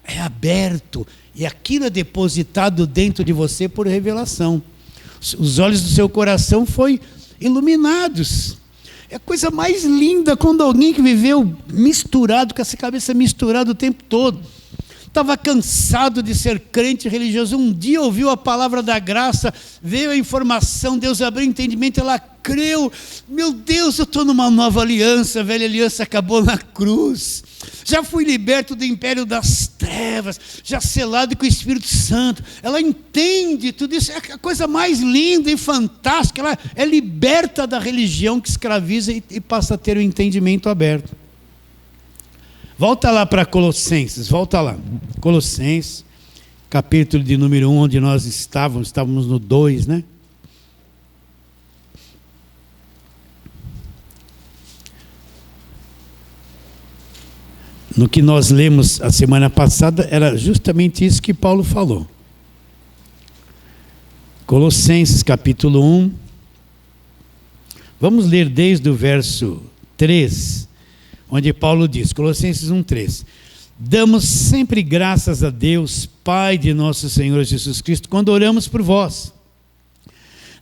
é aberto. E aquilo é depositado dentro de você por revelação. Os olhos do seu coração foram iluminados. É a coisa mais linda quando alguém que viveu misturado, com essa cabeça misturada o tempo todo, estava cansado de ser crente religioso, um dia ouviu a palavra da graça, veio a informação, Deus abriu o entendimento, ela creu. Meu Deus, eu estou numa nova aliança, a velha aliança acabou na cruz, já fui liberto do império das trevas, já selado com o Espírito Santo. Ela entende tudo isso, é a coisa mais linda e fantástica. Ela é liberta da religião que escraviza e passa a ter o entendimento aberto. Volta lá para Colossenses, volta lá. Colossenses, capítulo de número 1, onde nós estávamos no 2, né? No que nós lemos a semana passada, era justamente isso que Paulo falou. Colossenses capítulo 1. Vamos ler desde o verso 3, onde Paulo diz, Colossenses 1:3. Damos sempre graças a Deus, Pai de nosso Senhor Jesus Cristo, quando oramos por vós.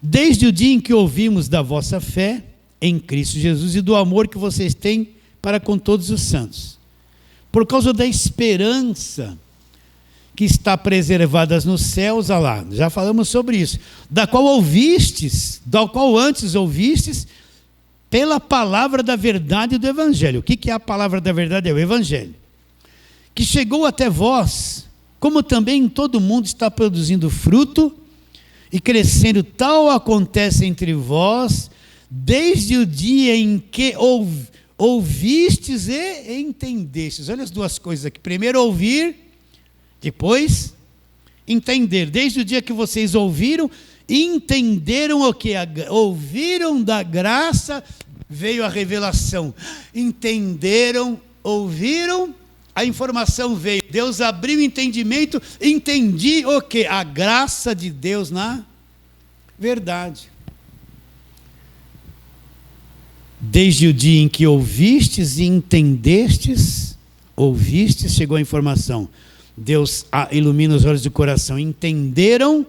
Desde o dia em que ouvimos da vossa fé em Cristo Jesus e do amor que vocês têm para com todos os santos. Por causa da esperança que está preservada nos céus, olha lá, já falamos sobre isso, da qual antes ouvistes, pela palavra da verdade do Evangelho. O que é a palavra da verdade? É o Evangelho. Que chegou até vós, como também todo mundo está produzindo fruto e crescendo, tal acontece entre vós, desde o dia em que ouvistes e entendestes. Olha as duas coisas aqui. Primeiro ouvir, depois entender. Desde o dia que vocês ouviram, entenderam o que? Ouviram da graça, veio a revelação. Entenderam, ouviram, a informação veio. Deus abriu o entendimento, entendi o que? A graça de Deus na verdade. Desde o dia em que ouvistes e entendestes, chegou a informação. Deus ilumina os olhos do coração. Entenderam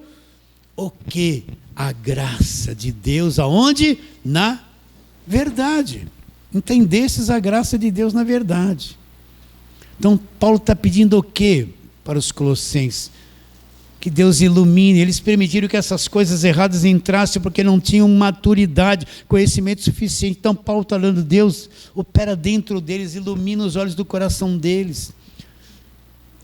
o que? A graça de Deus, aonde? Na verdade. Entendestes a graça de Deus na verdade. Então, Paulo está pedindo o que para os colossenses? Que Deus ilumine. Eles permitiram que essas coisas erradas entrassem porque não tinham maturidade, conhecimento suficiente. Então Paulo está falando, Deus opera dentro deles, ilumina os olhos do coração deles.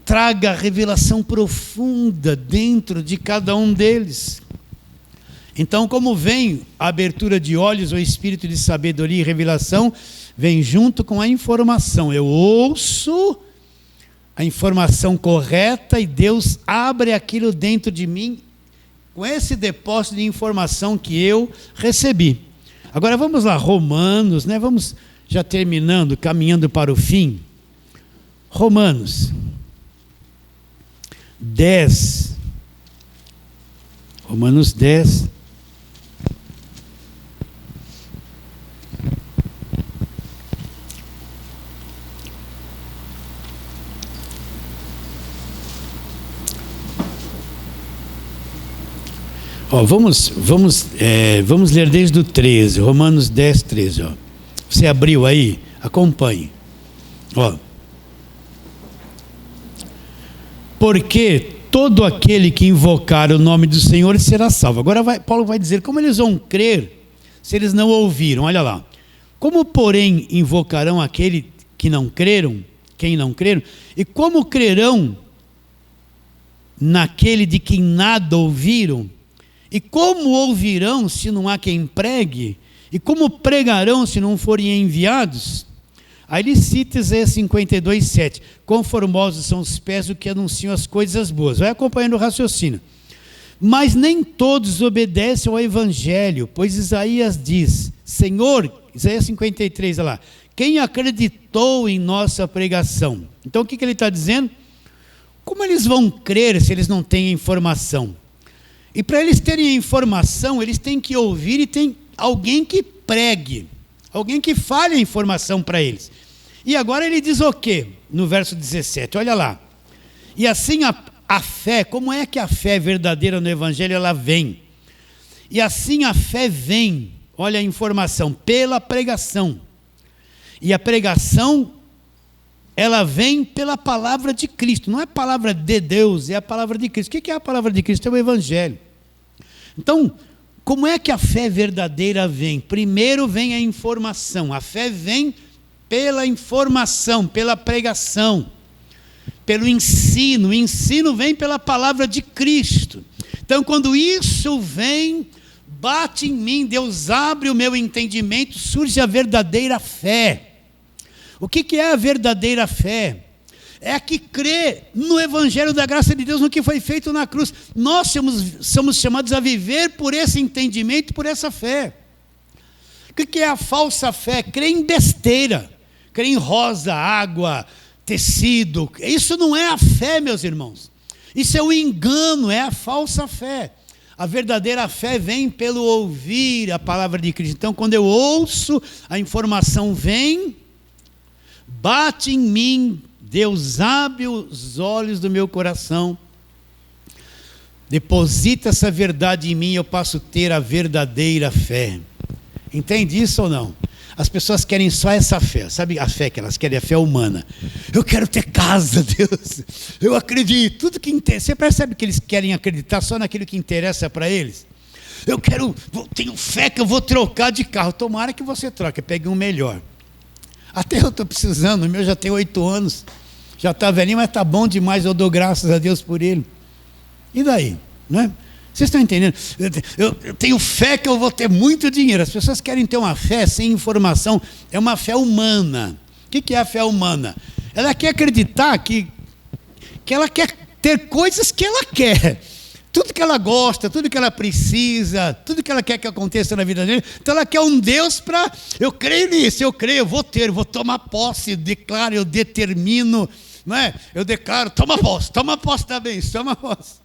Traga a revelação profunda dentro de cada um deles. Então, como vem a abertura de olhos, o espírito de sabedoria e revelação, vem junto com a informação. Eu ouço a informação correta e Deus abre aquilo dentro de mim com esse depósito de informação que eu recebi. Agora vamos lá, Romanos, né? Vamos já terminando, caminhando para o fim. Romanos 10. Romanos 10. Vamos ler desde o 13, Romanos 10, 13. Você abriu aí? Acompanhe. Porque todo aquele que invocar o nome do Senhor será salvo. Agora Paulo vai dizer como eles vão crer se eles não ouviram. Olha lá. Como, porém, invocarão aquele que não creram? Quem não creram? E como crerão naquele de quem nada ouviram? E como ouvirão se não há quem pregue? E como pregarão se não forem enviados? Aí ele cita Isaías 52, 7. Conformosos são os pés do que anunciam as coisas boas. Vai acompanhando o raciocínio. Mas nem todos obedecem ao Evangelho, pois Isaías diz, Senhor, Isaías 53, olha lá, quem acreditou em nossa pregação? Então o que ele está dizendo? Como eles vão crer se eles não têm informação? E para eles terem a informação, eles têm que ouvir e tem alguém que pregue, alguém que fale a informação para eles. E agora ele diz o quê? No verso 17, olha lá. E assim a fé, como é que a fé verdadeira no Evangelho ela vem? E assim a fé vem, olha a informação, pela pregação. E a pregação, ela vem pela palavra de Cristo, não é a palavra de Deus, é a palavra de Cristo. O que é a palavra de Cristo? É o Evangelho. Então, como é que a fé verdadeira vem? Primeiro vem a informação, a fé vem pela informação, pela pregação, pelo ensino. O ensino vem pela palavra de Cristo. Então, quando isso vem, bate em mim, Deus abre o meu entendimento, surge a verdadeira fé. O que é a verdadeira fé? É a que crê no Evangelho da graça de Deus, no que foi feito na cruz. Nós somos chamados a viver por esse entendimento, por essa fé. O que é a falsa fé? Crê em besteira, crê em rosa, água, tecido. Isso não é a fé, meus irmãos. Isso é o engano, é a falsa fé. A verdadeira fé vem pelo ouvir a palavra de Cristo. Então, quando eu ouço, a informação vem, bate em mim, Deus abre os olhos do meu coração, deposita essa verdade em mim, eu passo a ter a verdadeira fé. Entende isso ou não? As pessoas querem só essa fé, sabe a fé que elas querem? A fé humana. Eu quero ter casa, Deus, eu acredito, tudo que interessa. Você percebe que eles querem acreditar só naquilo que interessa para eles? Tenho fé que eu vou trocar de carro. Tomara que você troque, pegue um melhor. Até eu estou precisando, o meu já tem 8 anos, já está velhinho, mas está bom demais, eu dou graças a Deus por ele. E daí? Não é? Vocês estão entendendo? Eu tenho fé que eu vou ter muito dinheiro. As pessoas querem ter uma fé sem informação, é uma fé humana. O que é a fé humana? Ela quer acreditar que ela quer ter coisas que ela quer. Tudo que ela gosta, tudo que ela precisa, tudo que ela quer que aconteça na vida dele. Então ela quer um Deus para, eu creio nisso, eu vou ter, vou tomar posse, declaro, eu determino, não é? Eu declaro, toma posse da bênção, toma posse.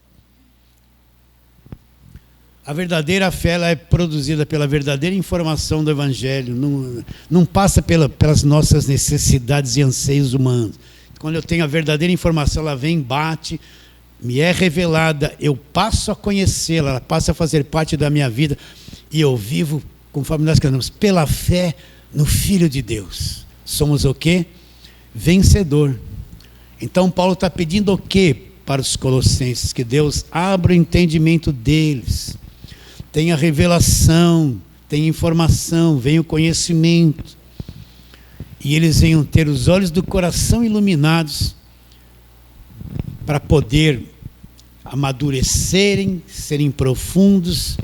A verdadeira fé ela é produzida pela verdadeira informação do Evangelho, não passa pelas nossas necessidades e anseios humanos. Quando eu tenho a verdadeira informação, ela vem, bate, me é revelada, eu passo a conhecê-la, ela passa a fazer parte da minha vida, e eu vivo, conforme nós cantamos, pela fé no Filho de Deus. Somos o quê? Vencedor. Então Paulo está pedindo o quê para os colossenses? Que Deus abra o entendimento deles, tenha revelação, tenha informação, venha o conhecimento, e eles venham ter os olhos do coração iluminados, para poder amadurecerem, serem profundos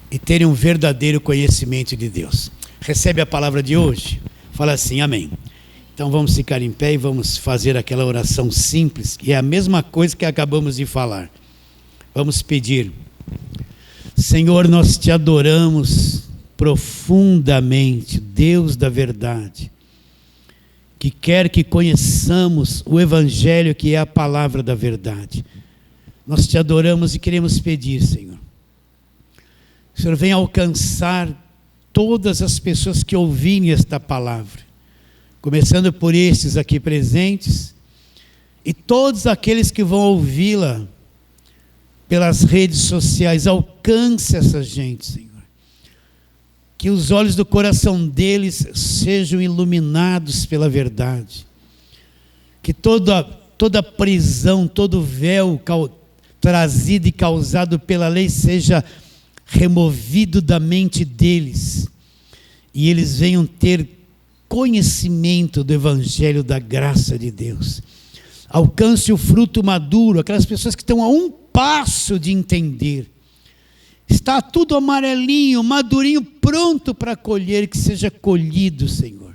e terem um verdadeiro conhecimento de Deus. Recebe a palavra de hoje? Fala assim, amém. Então vamos ficar em pé e vamos fazer aquela oração simples, que é a mesma coisa que acabamos de falar. Vamos pedir. Senhor, nós te adoramos profundamente, Deus da verdade, que quer que conheçamos o Evangelho, que é a palavra da verdade. Nós te adoramos e queremos pedir, Senhor, que o Senhor venha alcançar todas as pessoas que ouvirem esta palavra, começando por estes aqui presentes, e todos aqueles que vão ouvi-la pelas redes sociais. Alcance essa gente, Senhor. Que os olhos do coração deles sejam iluminados pela verdade. Que toda prisão, todo véu trazido e causado pela lei seja removido da mente deles. E eles venham ter conhecimento do Evangelho da graça de Deus. Alcance o fruto maduro, aquelas pessoas que estão a um passo de entender. Está tudo amarelinho, madurinho, pronto para colher, que seja colhido, Senhor.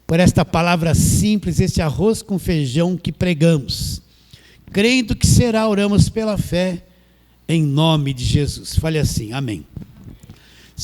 Por esta palavra simples, esse arroz com feijão que pregamos. Crendo que será, oramos pela fé, em nome de Jesus. Fale assim, amém.